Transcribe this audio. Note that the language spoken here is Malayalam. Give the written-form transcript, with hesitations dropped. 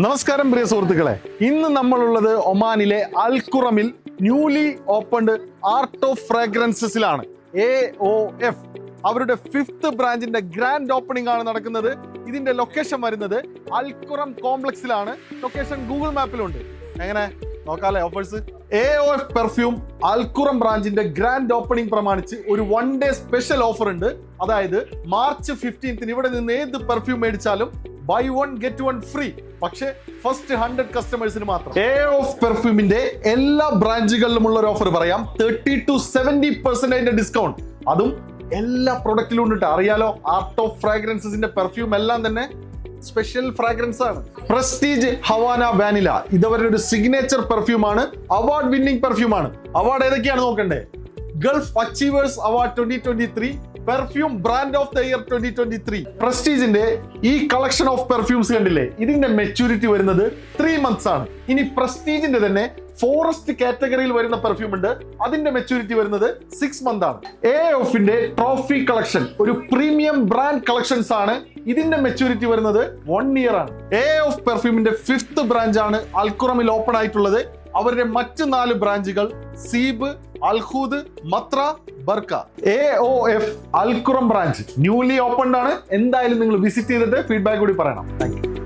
നമസ്കാരം പ്രിയ സുഹൃത്തുക്കളെ, ഇന്ന് നമ്മളുള്ളത് ഒമാനിലെ അൽഖുറമിൽ ന്യൂലി ഓപ്പൺഡ് ആർട്ട് ഓഫ് ഫ്രാഗ്രൻസസിലാണ്. AOF അവരുടെ 5th ബ്രാഞ്ചിന്റെ ഗ്രാൻഡ് ഓപ്പണിംഗ് ആണ് നടക്കുന്നത്. ഇതിന്റെ ലൊക്കേഷൻ വരുന്നത് അൽഖുറം കോംപ്ലക്സിലാണ്. ലൊക്കേഷൻ ഗൂഗിൾ മാപ്പിലുണ്ട്. എങ്ങനെ നോക്കാല്ലേ ഓഫേഴ്സ്? AOF പെർഫ്യൂം അൽഖുറം ബ്രാഞ്ചിന്റെ ഗ്രാൻഡ് ഓപ്പണിംഗ് പ്രമാണിച്ച് ഒരു 1 ഡേ സ്പെഷ്യൽ ഓഫർ ഉണ്ട്. അതായത് മാർച്ച് 15 ഇവിടെ നിന്ന് ഏത് പെർഫ്യൂം മേടിച്ചാലും ബൈ 1 get 1 ഫ്രീ. പക്ഷേ ഫസ്റ്റ് 100 കസ്റ്റമേഴ്സിന് മാത്രം. AOF പെർഫ്യൂമിന്റെ എല്ലാ ബ്രാഞ്ചുകളിലുമുള്ള ഒരു ഓഫർ പറയാം. 30 to 70% ഡിസ്കൗണ്ട്. അതും എല്ലാ പ്രൊഡക്റ്റിലും ഉണ്ട്. അറിയാലോ, ആർട്ട് ഓഫ് ഫ്രാഗ്രൻസസിന്റെ പെർഫ്യൂം എല്ലാം തന്നെ സ്പെഷ്യൽ ഫ്രാഗ്രൻസ് ആണ്. പ്രസ്റ്റീജ് ഹവാന വാനില ഇതവരുടെ ഒരു സിഗ്നേച്ചർ പെർഫ്യൂം ആണ്. അവാർഡ് വിന്നിംഗ് പെർഫ്യൂം ആണ്. അവാർഡ് ഏതൊക്കെയാണ് നോക്കണ്ടേ? Gulf achievers award 2023, perfume brand of the year 2023. പ്രസ്റ്റീജിന്റെ ഈ കളക്ഷൻ ഓഫ് പെർഫ്യൂംസ് കണ്ടില്ലേ? ഇതിന്റെ മെച്യൂരിറ്റി വരുന്നത് 3 months ആണ്. ഇനി പ്രസ്റ്റീജിന്റെ തന്നെ ഫോറസ്റ്റ് കാറ്റഗറിയിൽ വരുന്ന പെർഫ്യൂം ഉണ്ട്. അതിന്റെ മെച്യൂരിറ്റി വരുന്നത് 6 months ആണ്. AOFന്റെ ട്രോഫി കളക്ഷൻ ഒരു പ്രീമിയം ബ്രാൻഡ് കളക്ഷൻസ് ആണ്. ഇതിന്റെ മെച്യൂരിറ്റി വരുന്നത് 1 year ആണ്. AOF പെർഫ്യൂമിന്റെ 5th ബ്രാഞ്ച് ആണ് അൽഖുറമിൽ ഓപ്പൺ ആയിട്ടുള്ളത്. അവരുടെ മറ്റ് 4 ബ്രാഞ്ചുകൾ Seeb, Al Khoudh, Mutrah, Barka. AOF Al Khuram branch newly opened ആണ്. എന്തായാലും നിങ്ങൾ വിസിറ്റ് ചെയ്തിട്ട് ഫീഡ്ബാക്ക് കൂടി പറയണം. Thank U.